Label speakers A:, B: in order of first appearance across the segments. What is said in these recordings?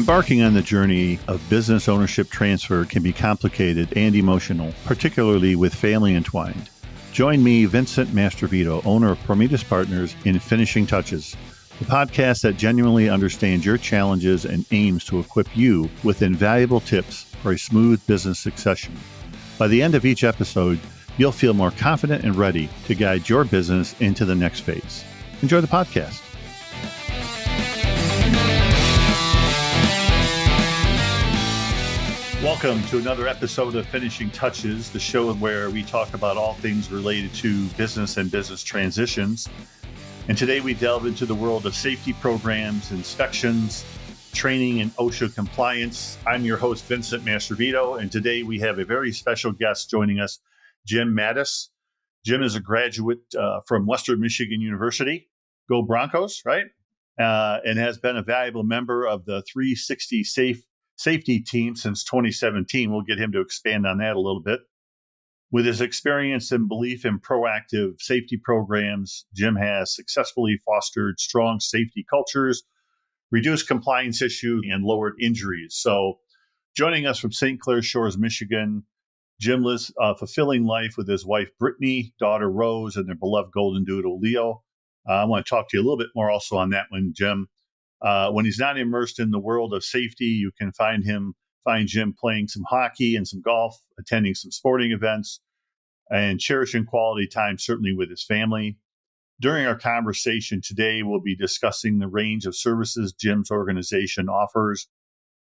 A: Embarking on the journey of business ownership transfer can be complicated and emotional, particularly with family entwined. Join me, Vincent Mastrovito, owner of Prometheus Partners, in Finishing Touches, the podcast that genuinely understands your challenges and aims to equip you with invaluable tips for a smooth business succession. By the end of each episode, you'll feel more confident and ready to guide your business into the next phase. Enjoy the podcast. Welcome to another episode of Finishing Touches, the show where we talk about all things related to business and business transitions. And today we delve into the world of safety programs, inspections, training, and OSHA compliance. I'm your host, Vincent Mastrovito, and today we have a very special guest joining us, Jim Mattis. Jim is a graduate from Western Michigan University. Go Broncos, right? And has been a valuable member of the 360 safety team since 2017. We'll get him to expand on that a little bit. With his experience and belief in proactive safety programs, Jim has successfully fostered strong safety cultures, reduced compliance issues, and lowered injuries. So joining us from St. Clair Shores, Michigan, Jim lives a fulfilling life with his wife, Brittany, daughter, Rose, and their beloved golden doodle, Leo. I want to talk to you a little bit more also on that one, Jim. When he's not immersed in the world of safety, you can find Jim playing some hockey and some golf, attending some sporting events, and cherishing quality time, certainly with his family. During our conversation today, we'll be discussing the range of services Jim's organization offers,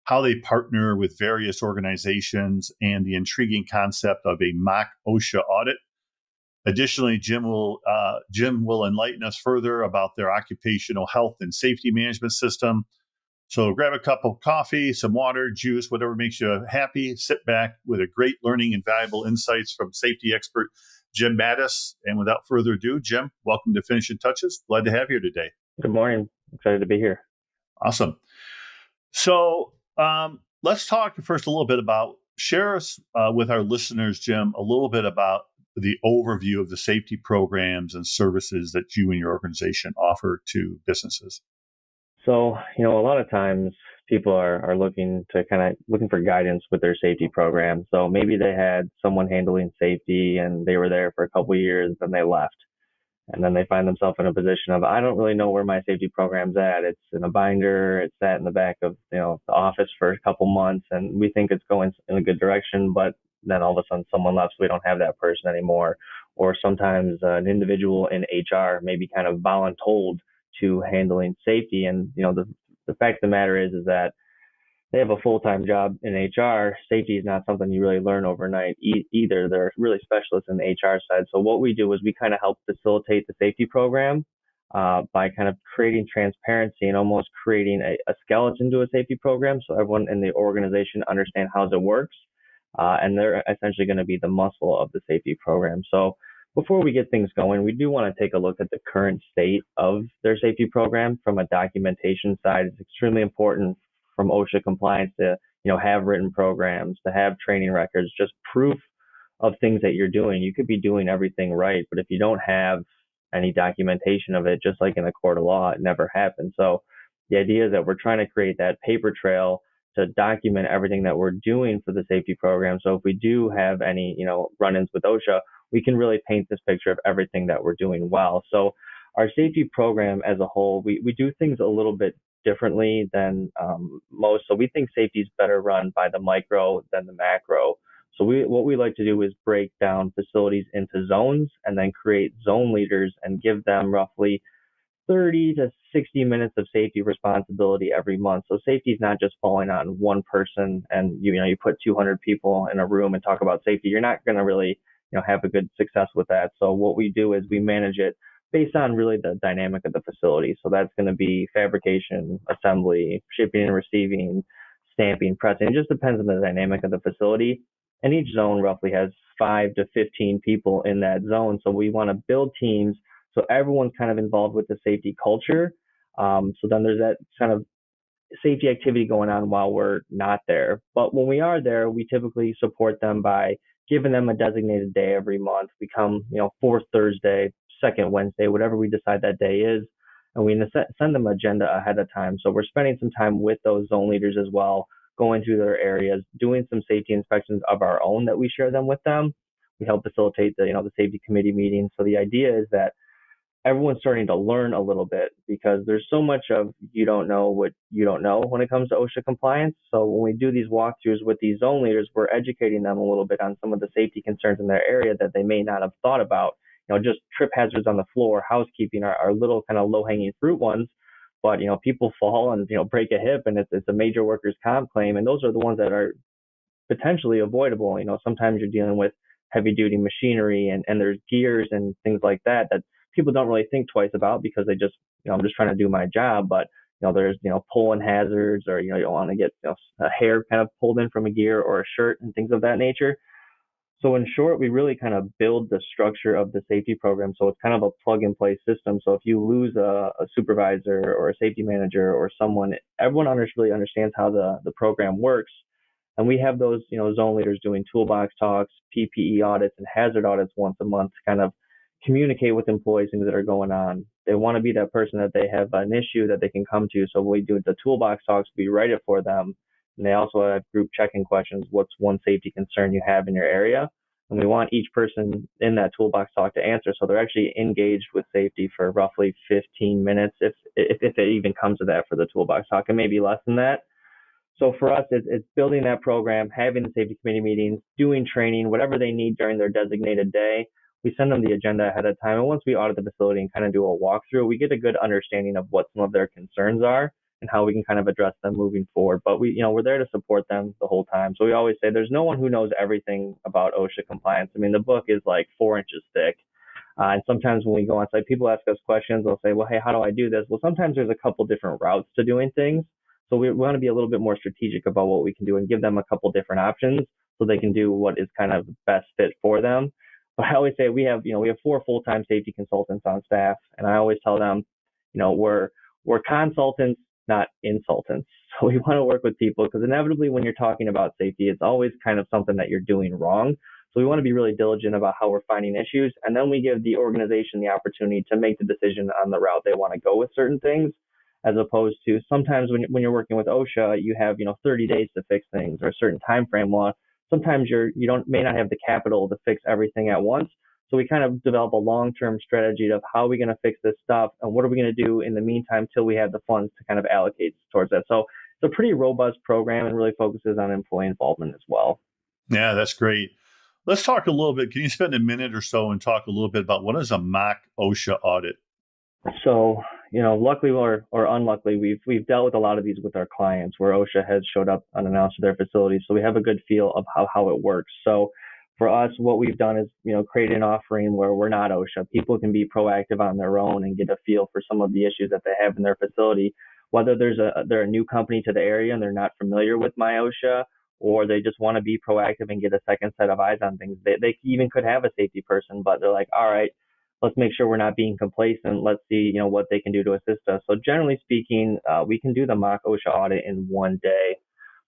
A: how they partner with various organizations, and the intriguing concept of a mock OSHA audit. Additionally, Jim will enlighten us further about their occupational health and safety management system. So grab a cup of coffee, some water, juice, whatever makes you happy. Sit back with a great learning and valuable insights from safety expert Jim Mattis. And without further ado, Jim, welcome to Finishing Touches. Glad to have you here today.
B: Good morning. Excited to be here.
A: Awesome. So let's talk first a little bit about, share us with our listeners, Jim, a little bit about the overview of the safety programs and services that you and your organization offer to businesses.
B: So, a lot of times people are looking for guidance with their safety program. So maybe they had someone handling safety and they were there for a couple of years and they left. And then they find themselves in a position of, I don't really know where my safety program's at. It's in a binder. It's sat in the back of, the office for a couple months and we think it's going in a good direction, but then all of a sudden someone left, so we don't have that person anymore. Or sometimes an individual in HR may be kind of voluntold to handling safety. And, the fact of the matter is that they have a full-time job in HR. Safety is not something you really learn overnight either. They're really specialists in the HR side. So what we do is we kind of help facilitate the safety program by kind of creating transparency and almost creating a skeleton to a safety program so everyone in the organization understands how it works. And they're essentially going to be the muscle of the safety program. So before we get things going, we do want to take a look at the current state of their safety program from a documentation side. It's extremely important from OSHA compliance to, have written programs, to have training records, just proof of things that you're doing. You could be doing everything right, but if you don't have any documentation of it, just like in a court of law, it never happens. So the idea is that we're trying to create that paper trail to document everything that we're doing for the safety program. So if we do have any, run-ins with OSHA, we can really paint this picture of everything that we're doing well. So our safety program as a whole, we do things a little bit differently than most. So we think safety is better run by the micro than the macro. So what we like to do is break down facilities into zones and then create zone leaders and give them roughly 30 to 60 minutes of safety responsibility every month. So safety is not just falling on one person and you put 200 people in a room and talk about safety. You're not going to really have a good success with that. So what we do is we manage it based on really the dynamic of the facility. So that's going to be fabrication, assembly, shipping and receiving, stamping, pressing. It just depends on the dynamic of the facility. And each zone roughly has 5 to 15 people in that zone. So we want to build teams so everyone's kind of involved with the safety culture. So then there's that kind of safety activity going on while we're not there. But when we are there, we typically support them by giving them a designated day every month. We come, fourth Thursday, second Wednesday, whatever we decide that day is. and we send them agenda ahead of time. So we're spending some time with those zone leaders as well, going through their areas, doing some safety inspections of our own that we share them with them. We help facilitate the safety committee meetings. So the idea is that everyone's starting to learn a little bit because there's so much of you don't know what you don't know when it comes to OSHA compliance. So when we do these walkthroughs with these zone leaders, we're educating them a little bit on some of the safety concerns in their area that they may not have thought about. Just trip hazards on the floor, housekeeping are little kind of low hanging fruit ones. But people fall and break a hip, and it's a major workers' comp claim, and those are the ones that are potentially avoidable. Sometimes you're dealing with heavy duty machinery and there's gears and things like that people don't really think twice about because they just, I'm just trying to do my job. But, there's, pulling hazards, or, you don't want to get a hair kind of pulled in from a gear or a shirt and things of that nature. So in short, we really kind of build the structure of the safety program. So it's kind of a plug and play system. So if you lose a supervisor or a safety manager or someone, everyone really understands how the program works. And we have those, zone leaders doing toolbox talks, PPE audits, and hazard audits once a month to kind of communicate with employees things that are going on. They want to be that person that they have an issue that they can come to. So when we do the toolbox talks, we write it for them. And they also have group check-in questions. What's one safety concern you have in your area? And we want each person in that toolbox talk to answer. So they're actually engaged with safety for roughly 15 minutes, if it even comes to that for the toolbox talk, and maybe less than that. So for us, it's building that program, having the safety committee meetings, doing training, whatever they need during their designated day. We send them the agenda ahead of time. And once we audit the facility and kind of do a walkthrough, we get a good understanding of what some of their concerns are and how we can kind of address them moving forward. But we're there to support them the whole time. So we always say there's no one who knows everything about OSHA compliance. I mean, the book is like 4 inches thick. And sometimes when we go on site, people ask us questions. They'll say, well, hey, how do I do this? Well, sometimes there's a couple different routes to doing things. So we want to be a little bit more strategic about what we can do and give them a couple different options so they can do what is kind of best fit for them. But I always say we have 4 full-time safety consultants on staff, and I always tell them, we're consultants, not insultants. So we want to work with people because inevitably when you're talking about safety, it's always kind of something that you're doing wrong. So we want to be really diligent about how we're finding issues, and then we give the organization the opportunity to make the decision on the route they want to go with certain things, as opposed to sometimes when you're working with OSHA, you have 30 days to fix things or a certain time frame law. Sometimes may not have the capital to fix everything at once. So we kind of develop a long-term strategy of how are we going to fix this stuff and what are we going to do in the meantime till we have the funds to kind of allocate towards that. So it's a pretty robust program and really focuses on employee involvement as well.
A: Yeah, that's great. Let's talk a little bit. Can you spend a minute or so and talk a little bit about what is a mock OSHA audit?
B: So, luckily or unluckily, we've dealt with a lot of these with our clients where OSHA has showed up unannounced to their facilities. So we have a good feel of how it works. So for us, what we've done is, create an offering where we're not OSHA. People can be proactive on their own and get a feel for some of the issues that they have in their facility, whether they're a new company to the area and they're not familiar with my OSHA, or they just want to be proactive and get a second set of eyes on things. They even could have a safety person, but they're like, all right, let's make sure we're not being complacent. Let's see, what they can do to assist us. So generally speaking, we can do the mock OSHA audit in one day.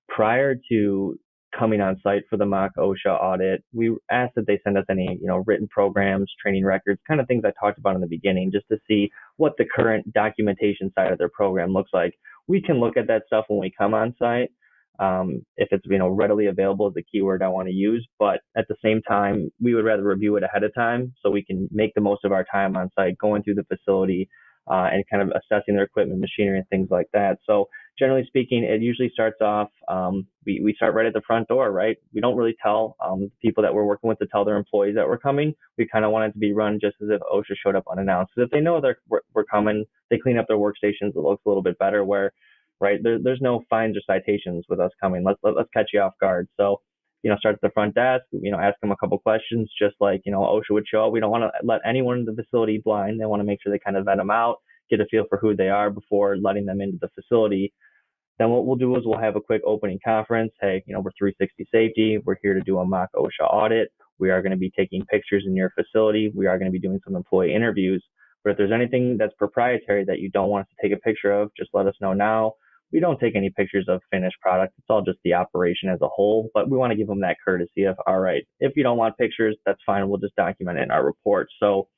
B: Prior to coming on site for the mock OSHA audit, we ask that they send us any, written programs, training records, kind of things I talked about in the beginning, just to see what the current documentation side of their program looks like. We can look at that stuff when we come on site. If it's readily available is the keyword I want to use, but at the same time we would rather review it ahead of time so we can make the most of our time on site going through the facility and kind of assessing their equipment, machinery, and things like that. So generally speaking, it usually starts off we start right at the front door, right? We don't really tell people that we're working with to tell their employees that we're coming. We kind of want it to be run just as if OSHA showed up unannounced. So if they know we're coming, they clean up their workstations. It looks a little bit better where right? There's no fines or citations with us coming. Let's catch you off guard. So, start at the front desk, ask them a couple questions, just like, OSHA would show up. We don't want to let anyone in the facility blind. They want to make sure they kind of vet them out, get a feel for who they are before letting them into the facility. Then what we'll do is we'll have a quick opening conference. Hey, we're 360 Safety. We're here to do a mock OSHA audit. We are going to be taking pictures in your facility. We are going to be doing some employee interviews. But if there's anything that's proprietary that you don't want us to take a picture of, just let us know now. We don't take any pictures of finished product. It's all just the operation as a whole, but we want to give them that courtesy of, all right, if you don't want pictures, that's fine. We'll just document it in our report. So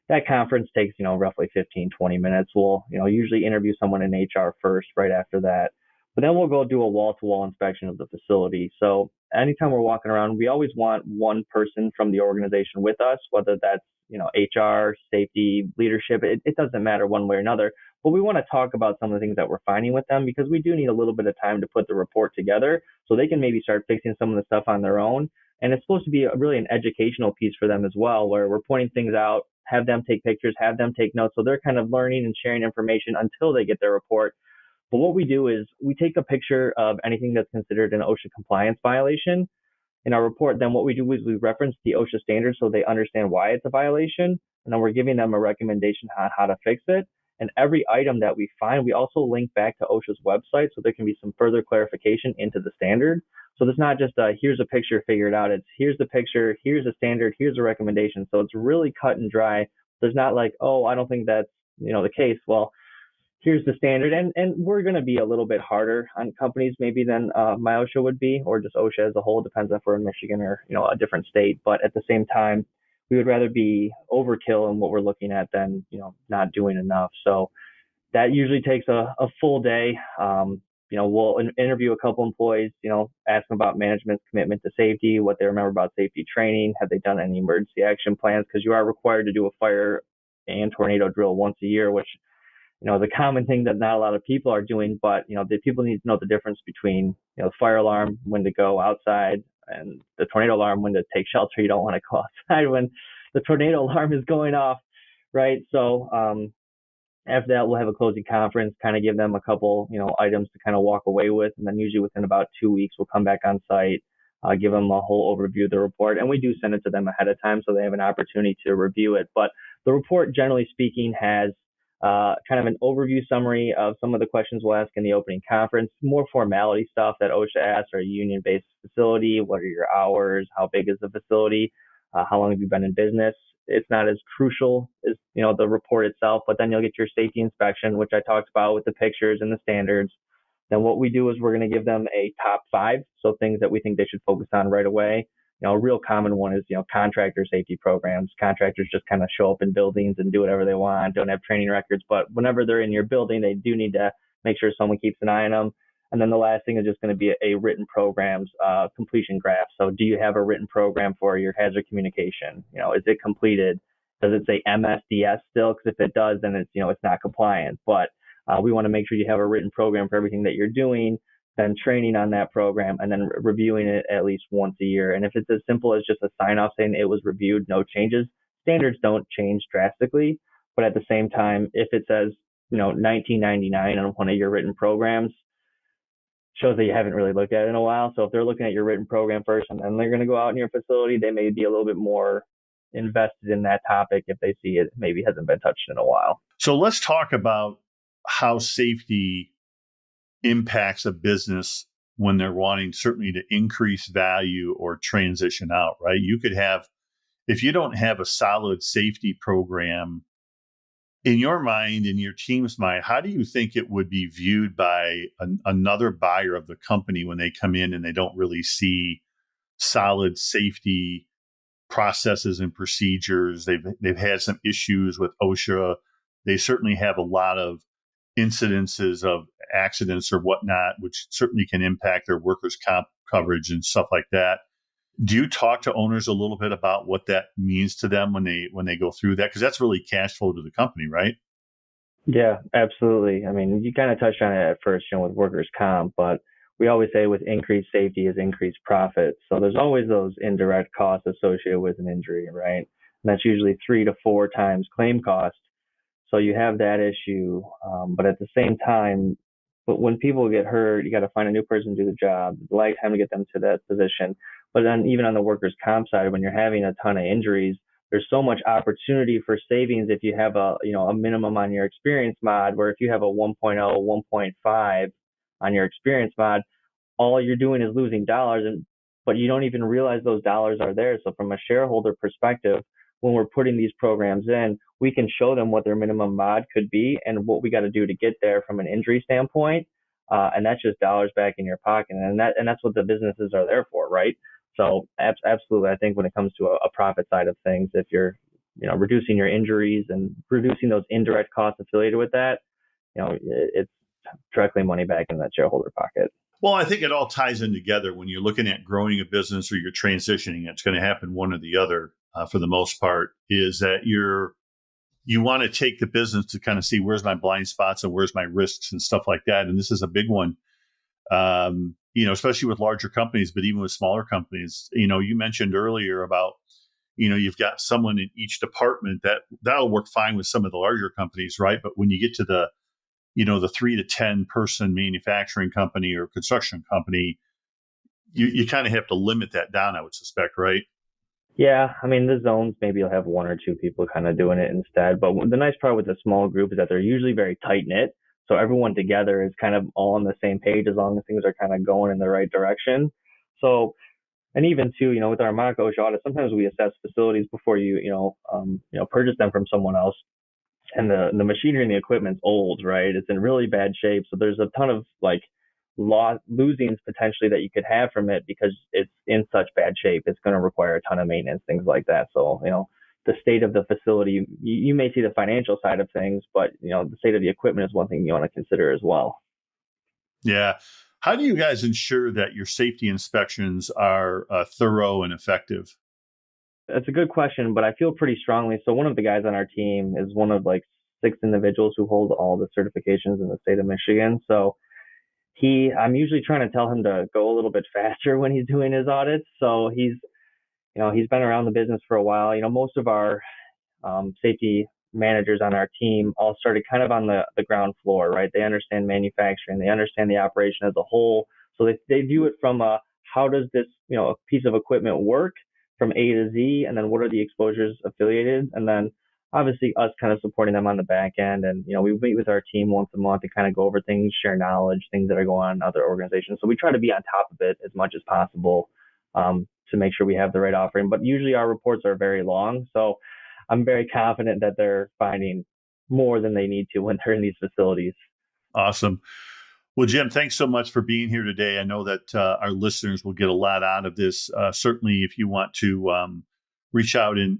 B: that conference takes, roughly 15, 20 minutes. We'll, usually interview someone in HR first right after that. But then we'll go do a wall-to-wall inspection of the facility. So anytime we're walking around, we always want one person from the organization with us, whether that's, HR, safety, leadership. It doesn't matter one way or another. But we want to talk about some of the things that we're finding with them, because we do need a little bit of time to put the report together so they can maybe start fixing some of the stuff on their own. And it's supposed to be really an educational piece for them as well, where we're pointing things out, have them take pictures, have them take notes. So they're kind of learning and sharing information until they get their report. But what we do is we take a picture of anything that's considered an OSHA compliance violation in our report. Then what we do is we reference the OSHA standards so they understand why it's a violation. And then we're giving them a recommendation on how to fix it. And every item that we find, we also link back to OSHA's website so there can be some further clarification into the standard. So it's not just here's a picture, figure it out. It's here's the picture, here's a standard, here's a recommendation. So it's really cut and dry. There's not like, oh, I don't think that's the case. Well, here's the standard, and we're going to be a little bit harder on companies maybe than MyOSHA would be, or just OSHA as a whole. Depends if we're in Michigan or a different state. But at the same time, we would rather be overkill in what we're looking at than not doing enough. So that usually takes a full day. We'll interview a couple employees, ask them about management's commitment to safety, what they remember about safety training, have they done any emergency action plans, because you are required to do a fire and tornado drill once a year, which is a common thing that not a lot of people are doing. But the people need to know the difference between the fire alarm, when to go outside, and the tornado alarm, when to take shelter. You don't want to go outside when the tornado alarm is going off, right? So after that, we'll have a closing conference, kind of give them a couple, items to kind of walk away with. And then usually within about 2 weeks, we'll come back on site, give them a whole overview of the report. And we do send it to them ahead of time so they have an opportunity to review it. But the report, generally speaking, has kind of an overview summary of some of the questions we'll ask in the opening conference, more formality stuff that OSHA asks. Are you a union-based facility? What are your hours? How big is the facility? How long have you been in business? It's not as crucial as, the report itself, but then you'll get your safety inspection, which I talked about with the pictures and the standards. Then what we do is we're going to give them a top 5. So things that we think they should focus on right away. A real common one is, contractor safety programs. Contractors just kind of show up in buildings and do whatever they want, don't have training records, but whenever they're in your building, they do need to make sure someone keeps an eye on them. And then the last thing is just going to be a written programs completion graph. So do you have a written program for your hazard communication? Is it completed? Does it say MSDS still? Because if it does, then it's, it's not compliant. But we want to make sure you have a written program for everything that you're doing, then training on that program, and then reviewing it at least once a year. And if it's as simple as just a sign off saying it was reviewed, no changes, standards don't change drastically. But at the same time, if it says, 1999 on one of your written programs, shows that you haven't really looked at it in a while. So if they're looking at your written program first and then they're going to go out in your facility, they may be a little bit more invested in that topic if they see it maybe hasn't been touched in a while.
A: So let's talk about how safety impacts a business when they're wanting certainly to increase value or transition out, right? You could have, if you don't have a solid safety program, in your mind, in your team's mind, how do you think it would be viewed by another buyer of the company when they come in and they don't really see solid safety processes and procedures? They've had some issues with OSHA. They certainly have a lot of incidences of accidents or whatnot, which certainly can impact their workers' comp coverage and stuff like that. Do you talk to owners a little bit about what that means to them when they go through that? Because that's really cash flow to the company, right?
B: Yeah, absolutely. I mean, you kind of touched on it at first, with workers' comp, but we always say with increased safety is increased profit. So there's always those indirect costs associated with an injury, right? And that's usually 3 to 4 times claim cost. So you have that issue. But at the same time, but when people get hurt, you got to find a new person to do the job, lifetime to get them to that position. But then even on the workers' comp side, when you're having a ton of injuries, there's so much opportunity for savings if you have a minimum on your experience mod, where if you have a 1.0, 1.5 on your experience mod, all you're doing is losing dollars, but you don't even realize those dollars are there. So from a shareholder perspective, when we're putting these programs in, we can show them what their minimum mod could be and what we got to do to get there from an injury standpoint. And that's just dollars back in your pocket. And that's what the businesses are there for, right? So absolutely, I think when it comes to a profit side of things, if you're reducing your injuries and reducing those indirect costs affiliated with that, it's directly money back in that shareholder pocket.
A: Well, I think it all ties in together when you're looking at growing a business or you're transitioning. It's going to happen one or the other for the most part, is that you want to take the business to kind of see where's my blind spots and where's my risks and stuff like that. And this is a big one, especially with larger companies, but even with smaller companies. You mentioned earlier about, you've got someone in each department that'll work fine with some of the larger companies, right? But when you get to the 3 to 10 person manufacturing company or construction company, you kind of have to limit that down, I would suspect, right?
B: Yeah, I mean, the zones, maybe you'll have 1 or 2 people kind of doing it instead. But the nice part with the small group is that they're usually very tight knit. So everyone together is kind of all on the same page as long as things are kind of going in the right direction. So, and even too, with our mock OSHA audit, sometimes we assess facilities before you purchase them from someone else. And the machinery and the equipment's old, right? It's in really bad shape. So there's a ton of losings potentially that you could have from it because it's in such bad shape. It's going to require a ton of maintenance, things like that. So, the state of the facility, you may see the financial side of things, but, the state of the equipment is one thing you want to consider as well.
A: Yeah. How do you guys ensure that your safety inspections are thorough and effective?
B: That's a good question, but I feel pretty strongly. So one of the guys on our team is one of 6 individuals who hold all the certifications in the state of Michigan. So I'm usually trying to tell him to go a little bit faster when he's doing his audits. So he's been around the business for a while. Most of our safety managers on our team all started kind of on the ground floor, right? They understand manufacturing, they understand the operation as a whole. So they view it from how does this, a piece of equipment work from A to Z, and then what are the exposures affiliated, and then obviously us kind of supporting them on the back end. And we meet with our team once a month to kind of go over things, share knowledge, things that are going on in other organizations. So we try to be on top of it as much as possible to make sure we have the right offering. But usually our reports are very long, so I'm very confident that they're finding more than they need to when they're in these facilities.
A: Awesome. Well, Jim, thanks so much for being here today. I know that our listeners will get a lot out of this. Certainly, if you want to reach out and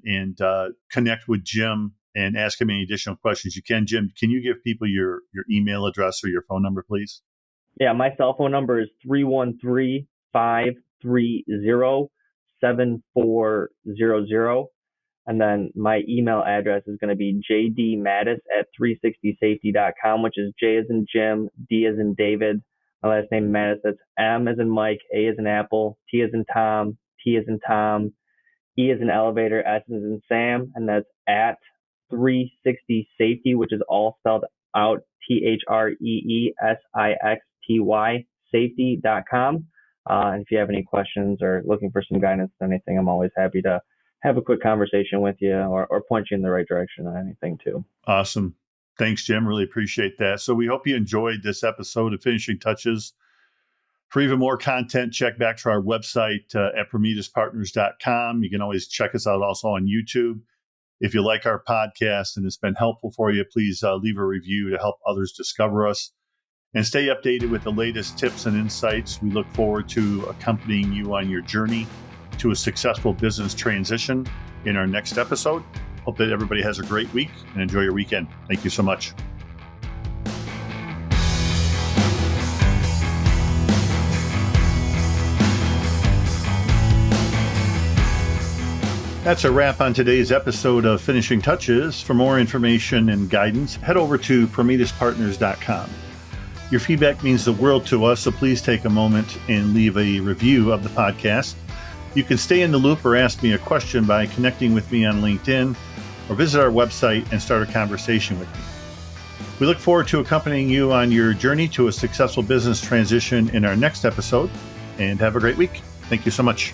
A: connect with Jim and ask him any additional questions, you can. Jim, can you give people your email address or your phone number, please?
B: Yeah, my cell phone number is 313-530-7400. And then my email address is going to be jdmattis@360safety.com, which is J as in Jim, D as in David. My last name Mattis. That's M as in Mike, A as in Apple, T as in Tom, T as in Tom, E as in elevator, S as in Sam. And that's at 360 Safety, which is all spelled out THREESIXTY safety.com. And if you have any questions or looking for some guidance on anything, I'm always happy to have a quick conversation with you or point you in the right direction on anything too.
A: Awesome. Thanks, Jim. Really appreciate that. So we hope you enjoyed this episode of Finishing Touches. For even more content, check back to our website at PrometheusPartners.com. You can always check us out also on YouTube. If you like our podcast and it's been helpful for you, please leave a review to help others discover us. And stay updated with the latest tips and insights. We look forward to accompanying you on your journey to a successful business transition in our next episode. Hope that everybody has a great week and enjoy your weekend. Thank you so much. That's a wrap on today's episode of Finishing Touches. For more information and guidance, head over to PrometheusPartners.com. Your feedback means the world to us, so please take a moment and leave a review of the podcast. You can stay in the loop or ask me a question by connecting with me on LinkedIn or visit our website and start a conversation with me. We look forward to accompanying you on your journey to a successful business transition in our next episode, and have a great week. Thank you so much.